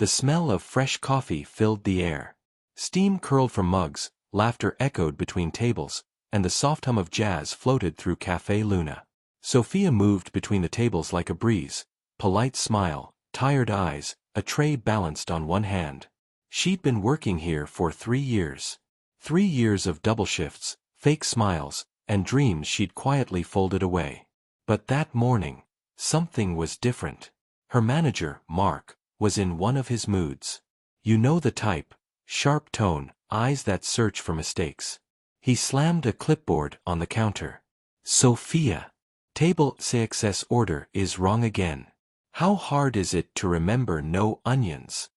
The smell of fresh coffee filled the air. Steam curled from mugs, laughter echoed between tables, and the soft hum of jazz floated through Café Luna. Sophia moved between the tables like a breeze, polite smile, tired eyes, a tray balanced on one hand. She'd been working here for 3 years. 3 years of double shifts, fake smiles, and dreams she'd quietly folded away. But that morning, something was different. Her manager, Mark, was in one of his moods. You know the type, sharp tone, eyes that search for mistakes. He slammed a clipboard on the counter. Sophia, table 6's order is wrong again. How hard is it to remember no onions?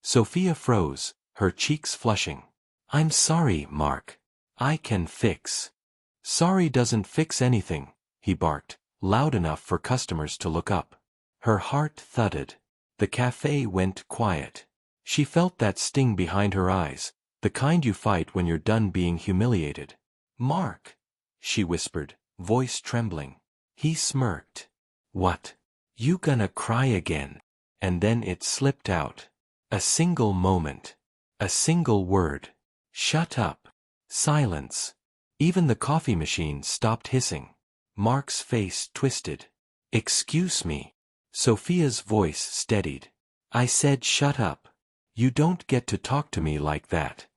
Sophia froze, her cheeks flushing. I'm sorry, Mark. I can fix. Sorry doesn't fix anything, he barked, loud enough for customers to look up. Her heart thudded. The cafe went quiet. She felt that sting behind her eyes, the kind you fight when you're done being humiliated. Mark, she whispered, voice trembling. He smirked. What? You gonna cry again? And then it slipped out. A single moment. A single word. Shut up. Silence. Even the coffee machine stopped hissing. Mark's face twisted. Excuse me. Sophia's voice steadied. I said shut up. You don't get to talk to me like that.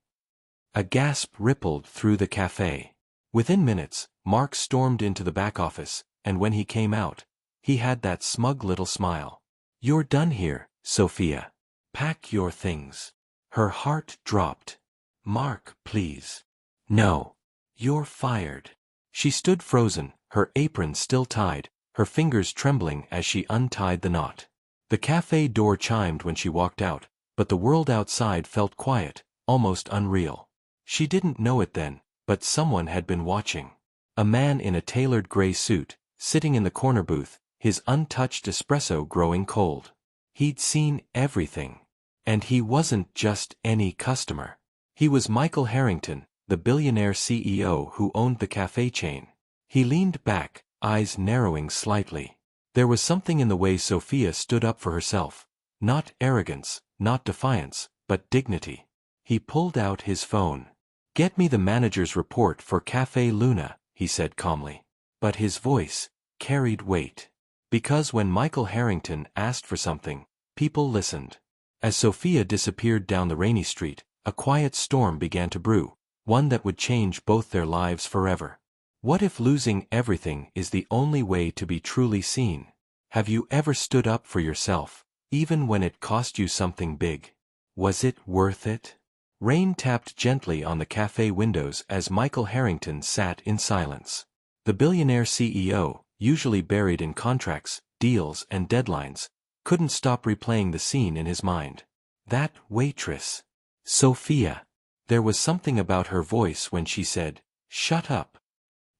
A gasp rippled through the cafe. Within minutes, Mark stormed into the back office, and when he came out, he had that smug little smile. You're done here, Sophia. Pack your things. Her heart dropped. Mark, please. No. You're fired. She stood frozen, her apron still tied, her fingers trembling as she untied the knot. The cafe door chimed when she walked out, but the world outside felt quiet, almost unreal. She didn't know it then, but someone had been watching. A man in a tailored gray suit, sitting in the corner booth, his untouched espresso growing cold. He'd seen everything. And he wasn't just any customer. He was Michael Harrington, the billionaire CEO who owned the cafe chain. He leaned back, eyes narrowing slightly. There was something in the way Sophia stood up for herself. Not arrogance, not defiance, but dignity. He pulled out his phone. Get me the manager's report for Café Luna, he said calmly. But his voice carried weight. Because when Michael Harrington asked for something, people listened. As Sophia disappeared down the rainy street, a quiet storm began to brew, one that would change both their lives forever. What if losing everything is the only way to be truly seen? Have you ever stood up for yourself, even when it cost you something big? Was it worth it? Rain tapped gently on the cafe windows as Michael Harrington sat in silence. The billionaire CEO, usually buried in contracts, deals, and deadlines, couldn't stop replaying the scene in his mind. That waitress. Sophia. There was something about her voice when she said, "Shut up."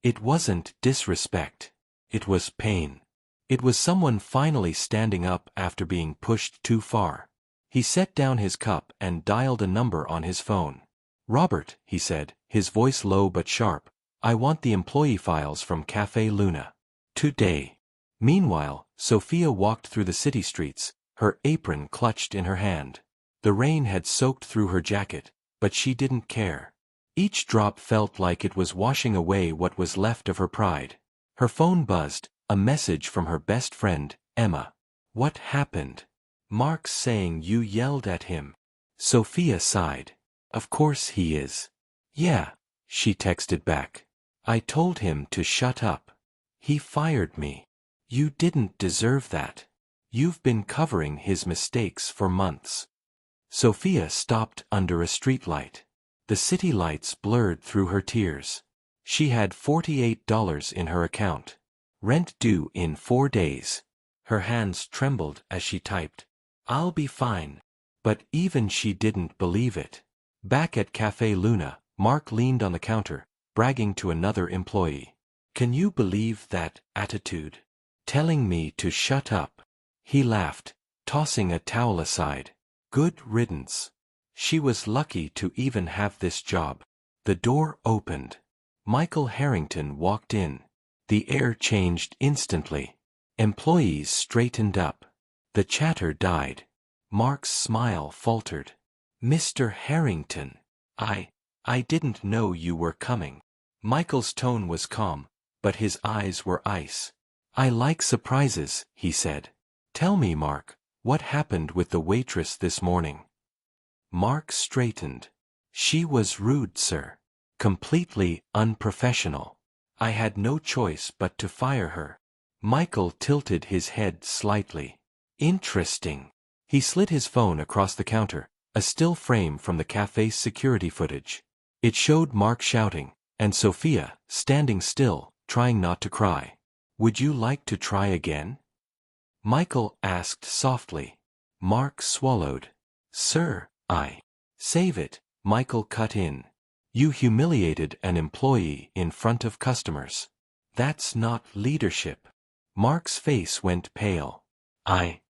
It wasn't disrespect. It was pain. It was someone finally standing up after being pushed too far. He set down his cup and dialed a number on his phone. "Robert," he said, his voice low but sharp, "I want the employee files from Café Luna. Today." Meanwhile, Sophia walked through the city streets, her apron clutched in her hand. The rain had soaked through her jacket, but she didn't care. Each drop felt like it was washing away what was left of her pride. Her phone buzzed, a message from her best friend, Emma. "What happened?" "Mark's saying you yelled at him." Sophia sighed. "Of course he is." "Yeah," she texted back. "I told him to shut up. He fired me." "You didn't deserve that. You've been covering his mistakes for months." Sophia stopped under a streetlight. The city lights blurred through her tears. She had $48 in her account. Rent due in 4 days. Her hands trembled as she typed, "I'll be fine." But even she didn't believe it. Back at Café Luna, Mark leaned on the counter, bragging to another employee. "Can you believe that attitude? Telling me to shut up." He laughed, tossing a towel aside. Good riddance. She was lucky to even have this job. The door opened. Michael Harrington walked in. The air changed instantly. Employees straightened up. The chatter died. Mark's smile faltered. Mr. Harrington, I didn't know you were coming. Michael's tone was calm, but his eyes were ice. I like surprises, he said. Tell me, Mark, what happened with the waitress this morning? Mark straightened. She was rude, sir. Completely unprofessional. I had no choice but to fire her. Michael tilted his head slightly. Interesting. He slid his phone across the counter, a still frame from the cafe's security footage. It showed Mark shouting, and Sophia, standing still, trying not to cry. Would you like to try again? Michael asked softly. Mark swallowed. Sir, Save it, Michael cut in. You humiliated an employee in front of customers. That's not leadership. Mark's face went pale. I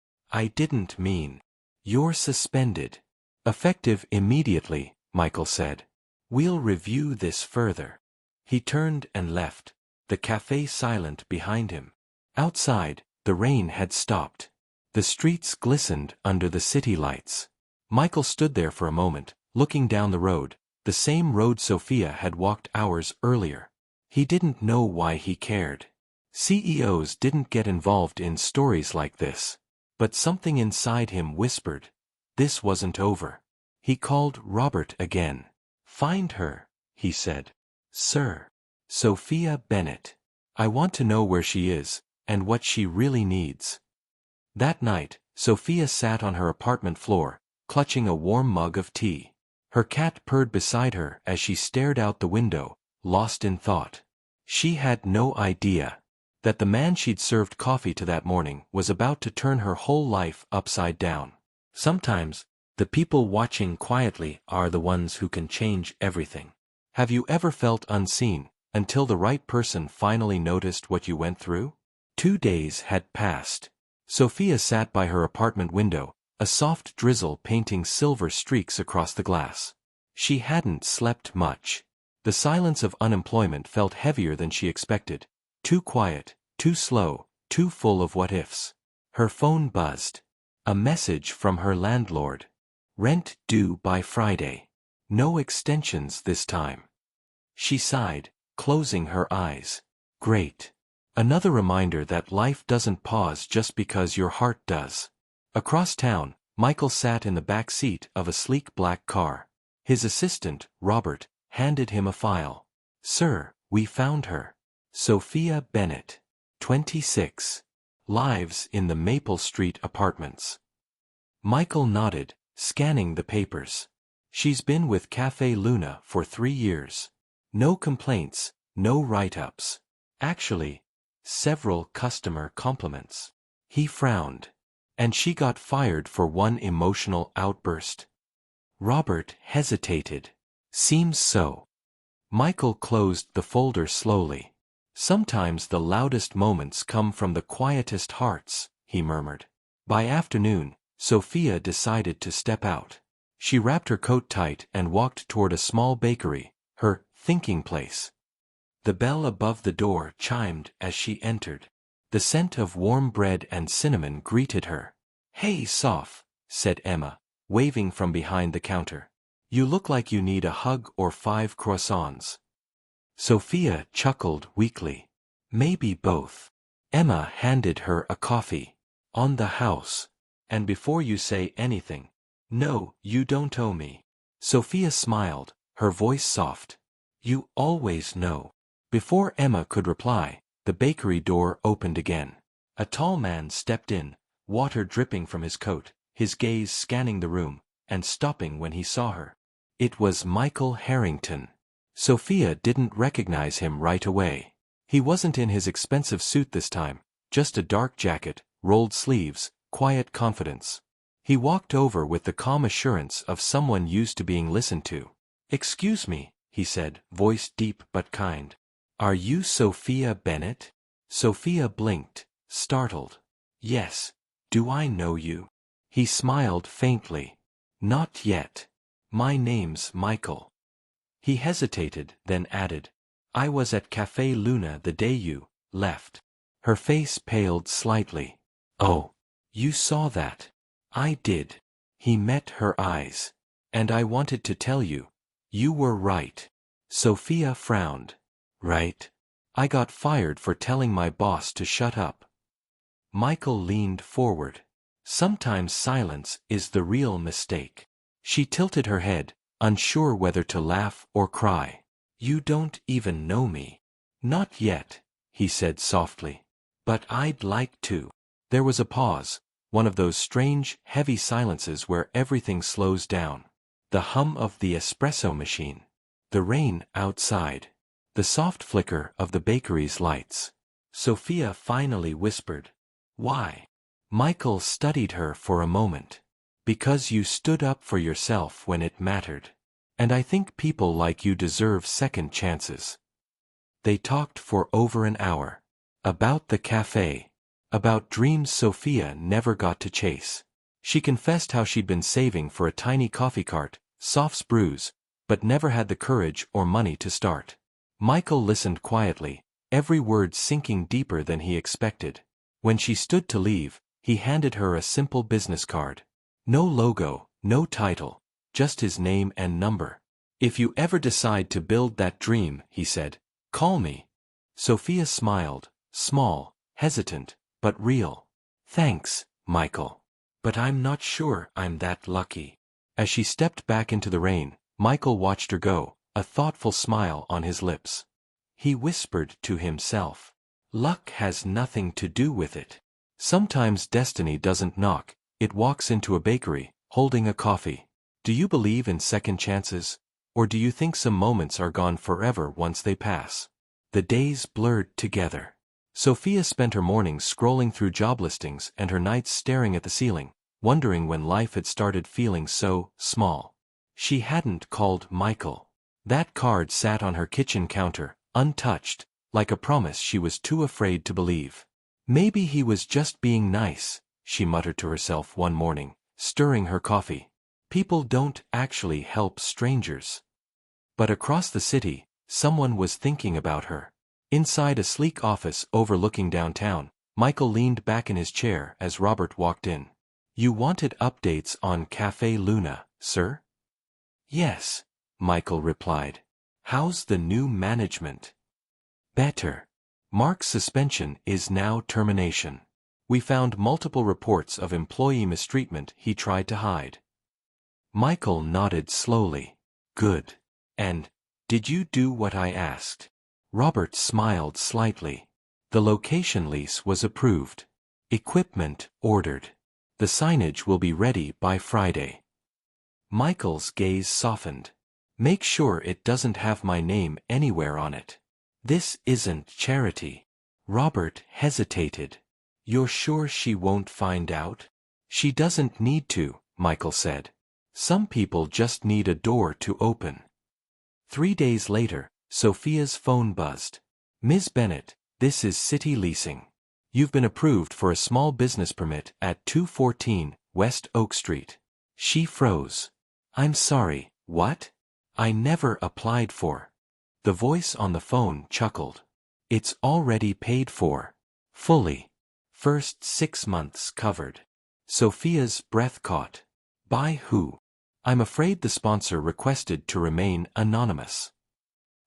didn't mean. You're suspended. Effective immediately, Michael said. We'll review this further. He turned and left, the cafe silent behind him. Outside, the rain had stopped. The streets glistened under the city lights. Michael stood there for a moment, looking down the road, the same road Sophia had walked hours earlier. He didn't know why he cared. CEOs didn't get involved in stories like this. But something inside him whispered, this wasn't over. He called Robert again. Find her, he said. Sir. Sophia Bennett. I want to know where she is, and what she really needs. That night, Sophia sat on her apartment floor, clutching a warm mug of tea. Her cat purred beside her as she stared out the window, lost in thought. She had no idea that the man she'd served coffee to that morning was about to turn her whole life upside down. Sometimes, the people watching quietly are the ones who can change everything. Have you ever felt unseen, until the right person finally noticed what you went through? 2 days had passed. Sophia sat by her apartment window, a soft drizzle painting silver streaks across the glass. She hadn't slept much. The silence of unemployment felt heavier than she expected. Too quiet, too slow, too full of what-ifs. Her phone buzzed. A message from her landlord. Rent due by Friday. No extensions this time. She sighed, closing her eyes. Great. Another reminder that life doesn't pause just because your heart does. Across town, Michael sat in the back seat of a sleek black car. His assistant, Robert, handed him a file. Sir, we found her. Sophia Bennett. 26. Lives in the Maple Street apartments. Michael nodded, scanning the papers. She's been with Café Luna for 3 years. No complaints, no write-ups. Actually, several customer compliments. He frowned. And she got fired for one emotional outburst. Robert hesitated. Seems so. Michael closed the folder slowly. Sometimes the loudest moments come from the quietest hearts, he murmured. By afternoon, Sophia decided to step out. She wrapped her coat tight and walked toward a small bakery, her thinking place. The bell above the door chimed as she entered. The scent of warm bread and cinnamon greeted her. Hey, Soph, said Emma, waving from behind the counter. You look like you need a hug or 5 croissants. Sophia chuckled weakly. Maybe both. Emma handed her a coffee. On the house. And before you say anything. No, you don't owe me. Sophia smiled, her voice soft. You always know. Before Emma could reply, the bakery door opened again. A tall man stepped in, water dripping from his coat, his gaze scanning the room, and stopping when he saw her. It was Michael Harrington. Sophia didn't recognize him right away. He wasn't in his expensive suit this time, just a dark jacket, rolled sleeves, quiet confidence. He walked over with the calm assurance of someone used to being listened to. Excuse me, he said, voice deep but kind. Are you Sophia Bennett? Sophia blinked, startled. Yes. Do I know you? He smiled faintly. Not yet. My name's Michael. He hesitated, then added, I was at Café Luna the day you left. Her face paled slightly. Oh, you saw that? I did. He met her eyes. And I wanted to tell you. You were right. Sophia frowned. Right? I got fired for telling my boss to shut up. Michael leaned forward. Sometimes silence is the real mistake. She tilted her head, unsure whether to laugh or cry. You don't even know me. Not yet, he said softly. But I'd like to. There was a pause, one of those strange, heavy silences where everything slows down. The hum of the espresso machine. The rain outside. The soft flicker of the bakery's lights. Sophia finally whispered. Why? Michael studied her for a moment. Because you stood up for yourself when it mattered. And I think people like you deserve second chances. They talked for over an hour. About the cafe. About dreams Sophia never got to chase. She confessed how she'd been saving for a tiny coffee cart, soft brews, but never had the courage or money to start. Michael listened quietly, every word sinking deeper than he expected. When she stood to leave, he handed her a simple business card. No logo, no title, just his name and number. If you ever decide to build that dream, he said, call me. Sophia smiled, small, hesitant, but real. Thanks, Michael. But I'm not sure I'm that lucky. As she stepped back into the rain, Michael watched her go, a thoughtful smile on his lips. He whispered to himself. Luck has nothing to do with it. Sometimes destiny doesn't knock, it walks into a bakery, holding a coffee. Do you believe in second chances? Or do you think some moments are gone forever once they pass? The days blurred together. Sophia spent her mornings scrolling through job listings and her nights staring at the ceiling, wondering when life had started feeling so small. She hadn't called Michael. That card sat on her kitchen counter, untouched, like a promise she was too afraid to believe. Maybe he was just being nice, she muttered to herself one morning, stirring her coffee. People don't actually help strangers. But across the city, someone was thinking about her. Inside a sleek office overlooking downtown, Michael leaned back in his chair as Robert walked in. You wanted updates on Café Luna, sir? Yes, Michael replied. How's the new management? Better. Mark's suspension is now termination. We found multiple reports of employee mistreatment he tried to hide. Michael nodded slowly. Good. And, did you do what I asked? Robert smiled slightly. The location lease was approved. Equipment ordered. The signage will be ready by Friday. Michael's gaze softened. Make sure it doesn't have my name anywhere on it. This isn't charity. Robert hesitated. You're sure she won't find out? She doesn't need to, Michael said. Some people just need a door to open. 3 days later, Sophia's phone buzzed. Ms. Bennett, this is City Leasing. You've been approved for a small business permit at 214 West Oak Street. She froze. I'm sorry, what? I never applied for. The voice on the phone chuckled. It's already paid for. Fully. First 6 months covered. Sophia's breath caught. By who? I'm afraid the sponsor requested to remain anonymous.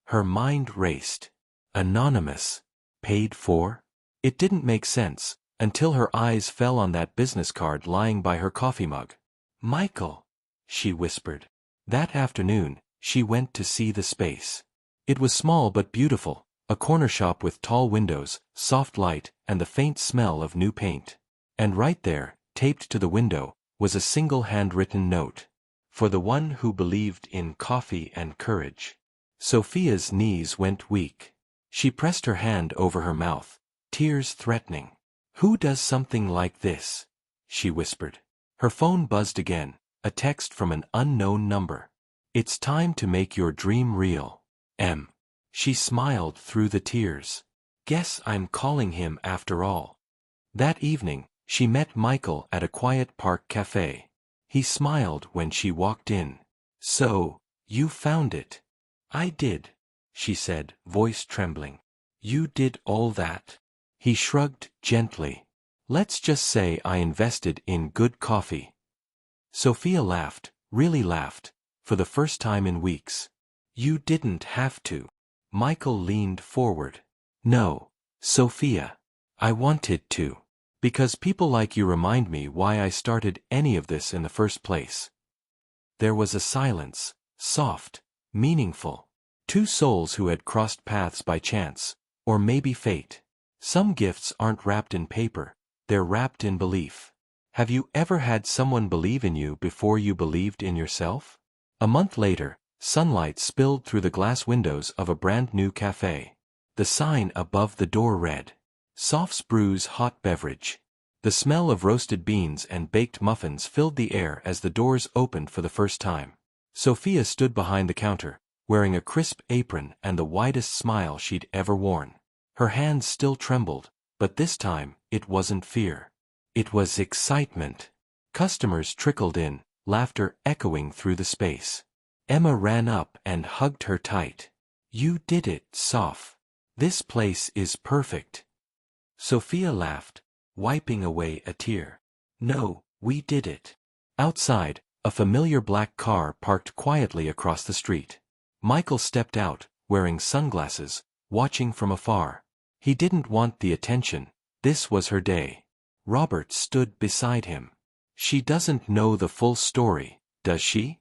Her mind raced. Anonymous. Paid for? It didn't make sense, until her eyes fell on that business card lying by her coffee mug. Michael, she whispered. That afternoon, she went to see the space. It was small but beautiful, a corner shop with tall windows, soft light, and the faint smell of new paint. And right there, taped to the window, was a single handwritten note. For the one who believed in coffee and courage. Sophia's knees went weak. She pressed her hand over her mouth, tears threatening. Who does something like this? She whispered. Her phone buzzed again, a text from an unknown number. It's time to make your dream real. M. She smiled through the tears. Guess I'm calling him after all. That evening, she met Michael at a quiet park cafe. He smiled when she walked in. So, you found it. I did, she said, voice trembling. You did all that? He shrugged gently. Let's just say I invested in good coffee. Sophia laughed, really laughed, for the first time in weeks. You didn't have to. Michael leaned forward. No, Sophia. I wanted to. Because people like you remind me why I started any of this in the first place. There was a silence, soft, meaningful. Two souls who had crossed paths by chance, or maybe fate. Some gifts aren't wrapped in paper, they're wrapped in belief. Have you ever had someone believe in you before you believed in yourself? A month later, sunlight spilled through the glass windows of a brand new cafe. The sign above the door read, Soft's Brews Hot Beverage. The smell of roasted beans and baked muffins filled the air as the doors opened for the first time. Sophia stood behind the counter, wearing a crisp apron and the widest smile she'd ever worn. Her hands still trembled, but this time, it wasn't fear. It was excitement. Customers trickled in, laughter echoing through the space. Emma ran up and hugged her tight. You did it, Soph. This place is perfect. Sophia laughed, wiping away a tear. No, we did it. Outside, a familiar black car parked quietly across the street. Michael stepped out, wearing sunglasses, watching from afar. He didn't want the attention. This was her day. Robert stood beside him. She doesn't know the full story, does she?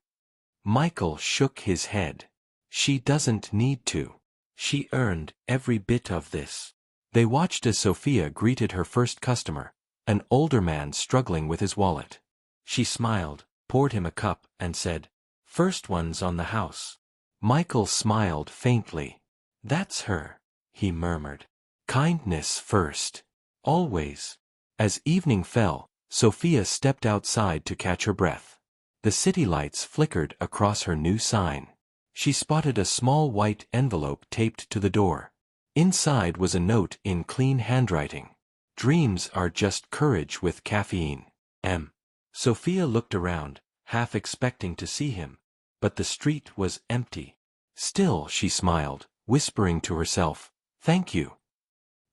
Michael shook his head. She doesn't need to. She earned every bit of this. They watched as Sophia greeted her first customer, an older man struggling with his wallet. She smiled, poured him a cup, and said, First one's on the house. Michael smiled faintly. That's her, he murmured. Kindness first. Always. As evening fell, Sophia stepped outside to catch her breath. The city lights flickered across her new sign. She spotted a small white envelope taped to the door. Inside was a note in clean handwriting. Dreams are just courage with caffeine. M. Sophia looked around, half expecting to see him, but the street was empty. Still she smiled, whispering to herself, Thank you.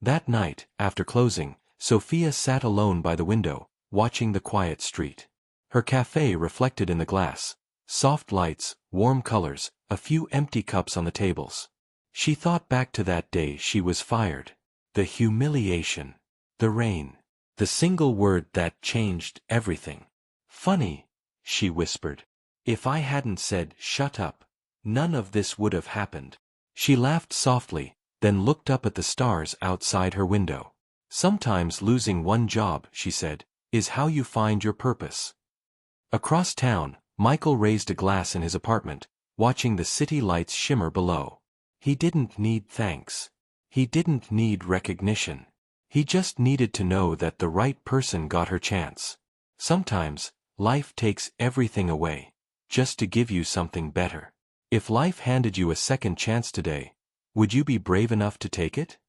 That night, after closing, Sophia sat alone by the window, watching the quiet street. Her cafe reflected in the glass, soft lights, warm colors, a few empty cups on the tables. She thought back to that day she was fired. The humiliation. The rain. The single word that changed everything. Funny, she whispered. If I hadn't said, shut up, none of this would have happened. She laughed softly, then looked up at the stars outside her window. Sometimes losing one job, she said, is how you find your purpose. Across town, Michael raised a glass in his apartment, watching the city lights shimmer below. He didn't need thanks. He didn't need recognition. He just needed to know that the right person got her chance. Sometimes, life takes everything away, just to give you something better. If life handed you a second chance today, would you be brave enough to take it?